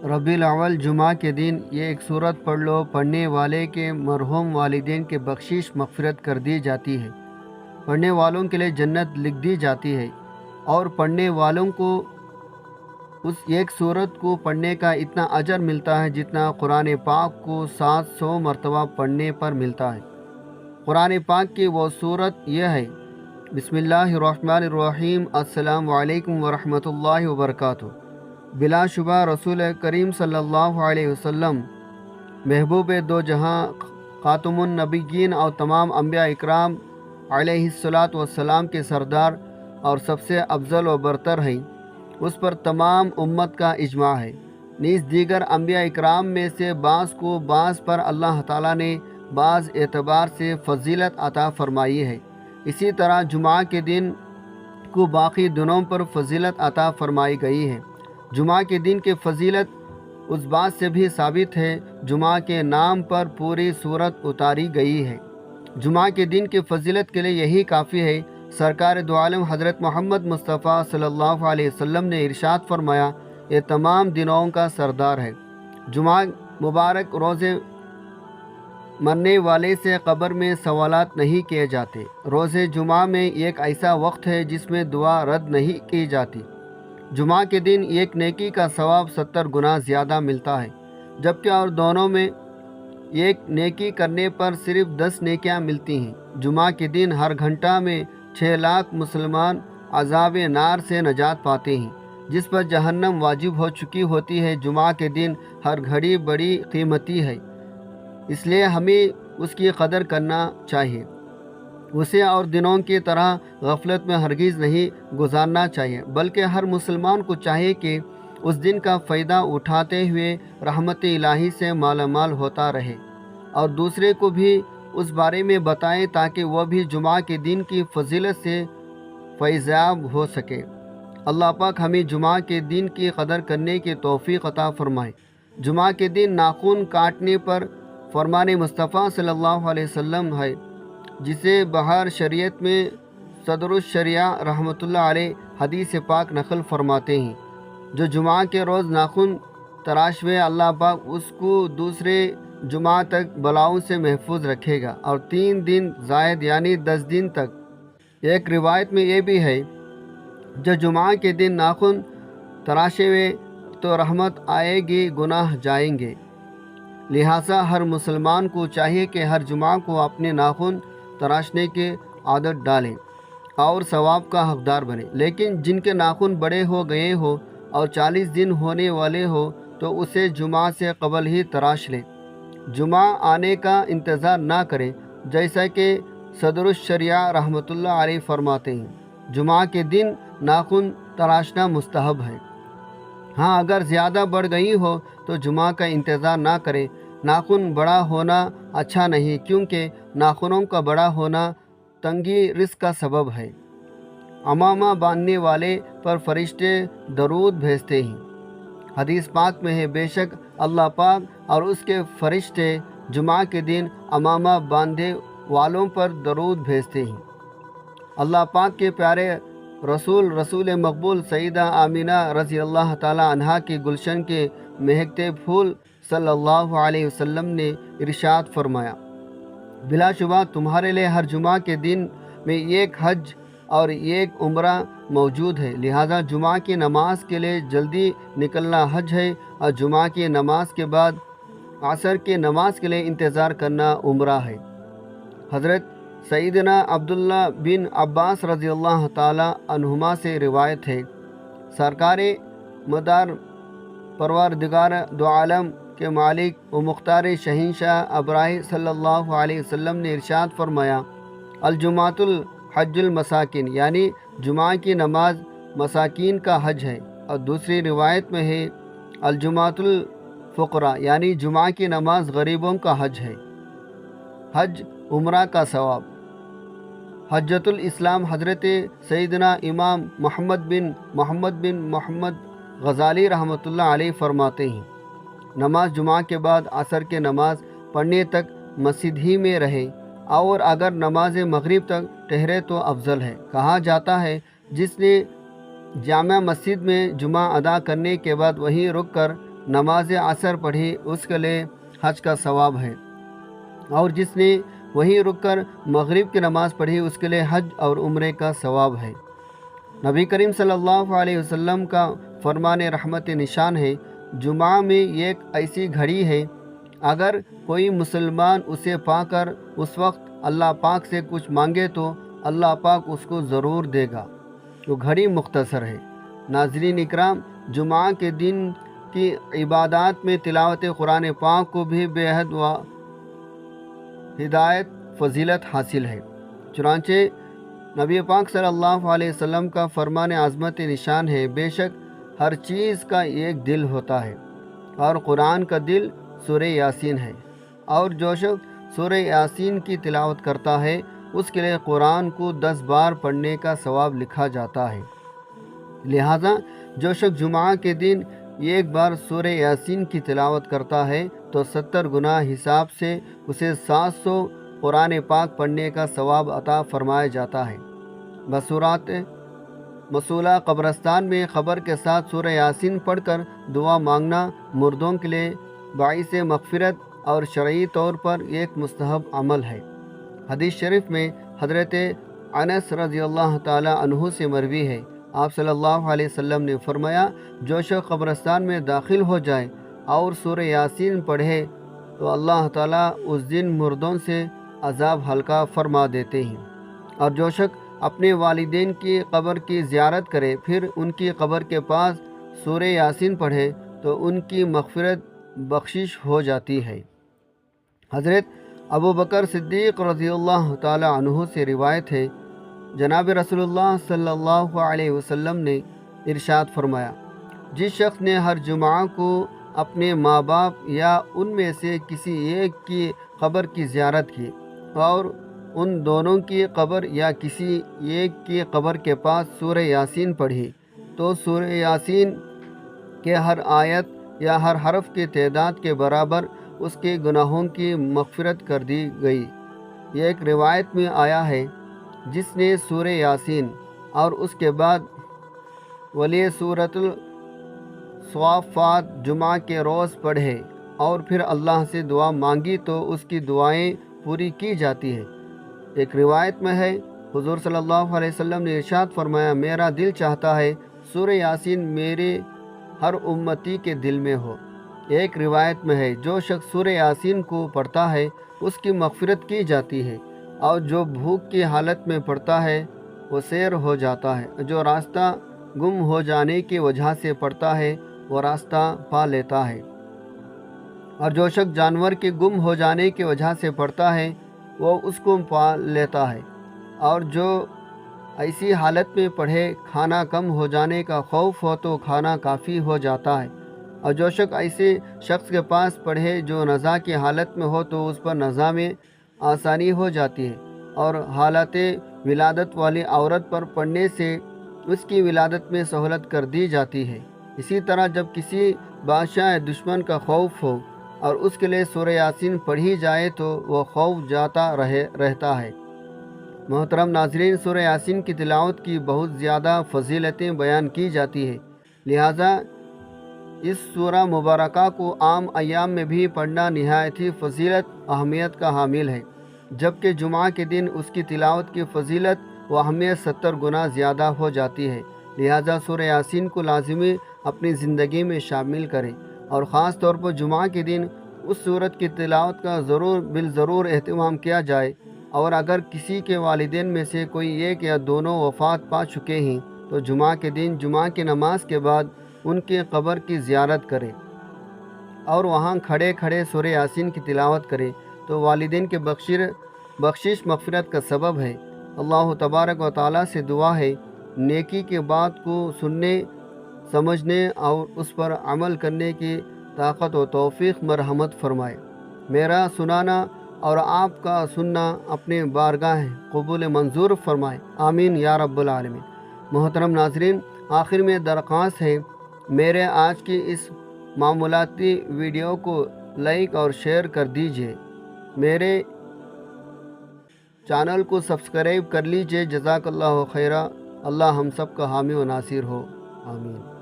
ربیع الاول جمعہ کے دن یہ ایک سورت پڑھ لو، پڑھنے والے کے مرحوم والدین کے بخشش مغفرت کر دی جاتی ہے، پڑھنے والوں کے لیے جنت لکھ دی جاتی ہے، اور پڑھنے والوں کو اس ایک سورت کو پڑھنے کا اتنا اجر ملتا ہے جتنا قرآن پاک کو 700 مرتبہ پڑھنے پر ملتا ہے۔ قرآن پاک کی وہ سورت یہ ہے: بسم اللہ الرحمن الرحیم، السلام علیکم ورحمۃ اللہ وبرکاتہ۔ بلا شبہ رسول کریم صلی اللہ علیہ وسلم محبوب دو جہاں، خاتم النبیین اور تمام انبیاء اکرام علیہ الصلاۃ والسلام کے سردار اور سب سے افضل و برتر ہیں، اس پر تمام امت کا اجماع ہے۔ نیز دیگر انبیاء اکرام میں سے بعض کو بعض پر اللہ تعالیٰ نے بعض اعتبار سے فضیلت عطا فرمائی ہے، اسی طرح جمعہ کے دن کو باقی دنوں پر فضیلت عطا فرمائی گئی ہے۔ جمعہ کے دن کی فضیلت اس بات سے بھی ثابت ہے، جمعہ کے نام پر پوری سورت اتاری گئی ہے۔ جمعہ کے دن کی فضیلت کے لیے یہی کافی ہے۔ سرکار دو عالم حضرت محمد مصطفیٰ صلی اللہ علیہ وسلم نے ارشاد فرمایا، یہ تمام دنوں کا سردار ہے۔ جمعہ مبارک روزے مرنے والے سے قبر میں سوالات نہیں کیے جاتے۔ روز جمعہ میں ایک ایسا وقت ہے جس میں دعا رد نہیں کی جاتی۔ جمعہ کے دن ایک نیکی کا ثواب 70 گنا زیادہ ملتا ہے، جبکہ اور دونوں میں ایک نیکی کرنے پر صرف 10 نیکیاں ملتی ہیں۔ جمعہ کے دن ہر گھنٹہ میں 6 لاکھ مسلمان عذاب نار سے نجات پاتے ہیں، جس پر جہنم واجب ہو چکی ہوتی ہے۔ جمعہ کے دن ہر گھڑی بڑی قیمتی ہے، اس لیے ہمیں اس کی قدر کرنا چاہیے، اسے اور دنوں کی طرح غفلت میں ہرگز نہیں گزارنا چاہیے، بلکہ ہر مسلمان کو چاہیے کہ اس دن کا فائدہ اٹھاتے ہوئے رحمت الہی سے مالا مال ہوتا رہے، اور دوسرے کو بھی اس بارے میں بتائے تاکہ وہ بھی جمعہ کے دن کی فضیلت سے فیضیاب ہو سکے۔ اللہ پاک ہمیں جمعہ کے دن کی قدر کرنے کی توفیق عطا فرمائے۔ جمعہ کے دن ناخن کاٹنے پر فرمان مصطفیٰ صلی اللہ علیہ وسلم ہے، جسے بہر شریعت میں صدر الشریعہ رحمۃ اللہ علیہ حدیث پاک نقل فرماتے ہیں، جو جمعہ کے روز ناخن تراشوے، اللہ پاک اس کو دوسرے جمعہ تک بلاؤں سے محفوظ رکھے گا، اور 3 دن زائد یعنی 10 دن تک۔ ایک روایت میں یہ بھی ہے، جو جمعہ کے دن ناخن تراشے ہوئے تو رحمت آئے گی، گناہ جائیں گے۔ لہٰذا ہر مسلمان کو چاہیے کہ ہر جمعہ کو اپنے ناخن تراشنے کی عادت ڈالیں اور ثواب کا حقدار بنے۔ لیکن جن کے ناخن بڑے ہو گئے ہو اور 40 دن ہونے والے ہو تو اسے جمعہ سے قبل ہی تراش لیں، جمعہ آنے کا انتظار نہ کریں، جیسا کہ صدر الشریعہ رحمۃ اللہ علیہ فرماتے ہیں۔ جمعہ کے دن ناخن تراشنا مستحب ہے۔ ہاں، اگر زیادہ بڑھ گئی ہو تو جمعہ کا انتظار نہ کریں۔ ناخن بڑا ہونا اچھا نہیں، کیونکہ ناخنوں کا بڑا ہونا تنگی رزق کا سبب ہے۔ امامہ باندھنے والے پر فرشتے درود بھیجتے ہیں۔ حدیث پاک میں ہے، بے شک اللہ پاک اور اس کے فرشتے جمعہ کے دن امامہ باندھے والوں پر درود بھیجتے ہیں۔ اللہ پاک کے پیارے رسول مقبول سیدہ آمینہ رضی اللہ تعالی عنہا کی گلشن کے مہکتے پھول صلی اللہ علیہ وسلم نے ارشاد فرمایا، بلا شبہ تمہارے لیے ہر جمعہ کے دن میں ایک حج اور ایک عمرہ موجود ہے، لہذا جمعہ کی نماز کے لیے جلدی نکلنا حج ہے، اور جمعہ کی نماز کے بعد عصر کی نماز کے لیے انتظار کرنا عمرہ ہے۔ حضرت سیدنا عبداللہ بن عباس رضی اللہ تعالی عنہما سے روایت ہے، سرکار مدار پروردگار دو عالم کے مالک و مختار شہنشاہ ابراہیم صلی اللہ علیہ وسلم نے ارشاد فرمایا، الجمعۃ الحج المساکین، یعنی جمعہ کی نماز مساکین کا حج ہے، اور دوسری روایت میں ہے الجمعۃ الفقراء، یعنی جمعہ کی نماز غریبوں کا حج ہے۔ حج عمرہ کا ثواب۔ حجۃ الاسلام حضرت سیدنا امام محمد بن محمد غزالی رحمۃ اللہ علیہ فرماتے ہیں، نماز جمعہ کے بعد عصر کے نماز پڑھنے تک مسجد ہی میں رہے، اور اگر نماز مغرب تک ٹھہرے تو افضل ہے۔ کہا جاتا ہے، جس نے جامع مسجد میں جمعہ ادا کرنے کے بعد وہیں رک کر نماز عصر پڑھی اس کے لیے حج کا ثواب ہے، اور جس نے وہیں رک کر مغرب کی نماز پڑھی اس کے لیے حج اور عمرے کا ثواب ہے۔ نبی کریم صلی اللہ علیہ وسلم کا فرمان رحمت نشان ہے، جمعہ میں ایک ایسی گھڑی ہے، اگر کوئی مسلمان اسے پا کر اس وقت اللہ پاک سے کچھ مانگے تو اللہ پاک اس کو ضرور دے گا۔ وہ گھڑی مختصر ہے۔ ناظرین اکرام، جمعہ کے دن کی عبادات میں تلاوت قرآن پاک کو بھی بے حد و ہدایت فضیلت حاصل ہے۔ چنانچہ نبی پاک صلی اللہ علیہ وسلم کا فرمان عظمت نشان ہے، بے شک ہر چیز کا ایک دل ہوتا ہے، اور قرآن کا دل سورہ یاسین ہے، اور جو شخص سورہ یاسین کی تلاوت کرتا ہے اس کے لیے قرآن کو 10 بار پڑھنے کا ثواب لکھا جاتا ہے۔ لہذا جو شخص جمعہ کے دن ایک بار سورہ یاسین کی تلاوت کرتا ہے تو 70 گنا حساب سے اسے 700 قرآن پاک پڑھنے کا ثواب عطا فرمایا جاتا ہے۔ بصورت مصولہ قبرستان میں قبر کے ساتھ سورہ یاسین پڑھ کر دعا مانگنا مردوں کے لیے باعث مغفرت اور شرعی طور پر ایک مستحب عمل ہے۔ حدیث شریف میں حضرت انس رضی اللہ تعالی عنہ سے مروی ہے، آپ صلی اللہ علیہ وسلم نے فرمایا، جو شخص قبرستان میں داخل ہو جائے اور سورہ یاسین پڑھے تو اللہ تعالیٰ اس دن مردوں سے عذاب ہلکا فرما دیتے ہیں، اور جو شخص اپنے والدین کی قبر کی زیارت کرے پھر ان کی قبر کے پاس سورہ یاسین پڑھے تو ان کی مغفرت بخشش ہو جاتی ہے۔ حضرت ابو بکر صدیق رضی اللہ تعالی عنہ سے روایت ہے، جناب رسول اللہ صلی اللہ علیہ وسلم نے ارشاد فرمایا، جس شخص نے ہر جمعہ کو اپنے ماں باپ یا ان میں سے کسی ایک کی قبر کی زیارت کی اور ان دونوں کی قبر یا کسی ایک کی قبر کے پاس سورہ یاسین پڑھی تو سورہ یاسین کے ہر آیت یا ہر حرف کی تعداد کے برابر اس کے گناہوں کی مغفرت کر دی گئی۔ یہ ایک روایت میں آیا ہے، جس نے سورہ یاسین اور اس کے بعد ولی سورۃ الصافات جمعہ کے روز پڑھے اور پھر اللہ سے دعا مانگی تو اس کی دعائیں پوری کی جاتی ہیں۔ ایک روایت میں ہے، حضور صلی اللہ علیہ وسلم نے ارشاد فرمایا، میرا دل چاہتا ہے سورہ یاسین میرے ہر امتی کے دل میں ہو۔ ایک روایت میں ہے، جو شخص سورہ یاسین کو پڑھتا ہے اس کی مغفرت کی جاتی ہے، اور جو بھوک کی حالت میں پڑھتا ہے وہ سیر ہو جاتا ہے، جو راستہ گم ہو جانے کی وجہ سے پڑھتا ہے وہ راستہ پا لیتا ہے، اور جو شخص جانور کے گم ہو جانے کی وجہ سے پڑھتا ہے وہ اس کو پا لیتا ہے، اور جو ایسی حالت میں پڑھے کھانا کم ہو جانے کا خوف ہو تو کھانا کافی ہو جاتا ہے، اور جو شخص ایسے شخص کے پاس پڑھے جو نزا کی حالت میں ہو تو اس پر نزا میں آسانی ہو جاتی ہے، اور حالت ولادت والی عورت پر پڑھنے سے اس کی ولادت میں سہولت کر دی جاتی ہے۔ اسی طرح جب کسی بادشاہ دشمن کا خوف ہو اور اس کے لیے سورہ یاسین پڑھی جائے تو وہ خوف جاتا رہتا ہے۔ محترم ناظرین، سورہ یاسین کی تلاوت کی بہت زیادہ فضیلتیں بیان کی جاتی ہیں، لہٰذا اس سورہ مبارکہ کو عام ایام میں بھی پڑھنا نہایت ہی فضیلت اہمیت کا حامل ہے، جبکہ جمعہ کے دن اس کی تلاوت کی فضیلت و اہمیت 70 گنا زیادہ ہو جاتی ہے۔ لہٰذا سورہ یاسین کو لازمی اپنی زندگی میں شامل کریں، اور خاص طور پر جمعہ کے دن اس سورت کی تلاوت کا بالضرور اہتمام کیا جائے، اور اگر کسی کے والدین میں سے کوئی ایک یا دونوں وفات پا چکے ہیں تو جمعہ کے دن جمعہ کی نماز کے بعد ان کی قبر کی زیارت کریں اور وہاں کھڑے کھڑے سورہ یاسین کی تلاوت کریں تو والدین کے بخشش مغفرت کا سبب ہے۔ اللہ تبارک و تعالیٰ سے دعا ہے، نیکی کی بات کو سننے، سمجھنے اور اس پر عمل کرنے کی طاقت و توفیق مرحمت فرمائے۔ میرا سنانا اور آپ کا سننا اپنے بارگاہ قبول منظور فرمائے، آمین یا رب العالمین۔ محترم ناظرین، آخر میں درخواست ہے، میرے آج کی اس معمولاتی ویڈیو کو لائک اور شیئر کر دیجیے، میرے چینل کو سبسکرائب کر لیجیے۔ جزاک اللہ خیرہ۔ اللہ ہم سب کا حامی و ناصر ہو، آمین۔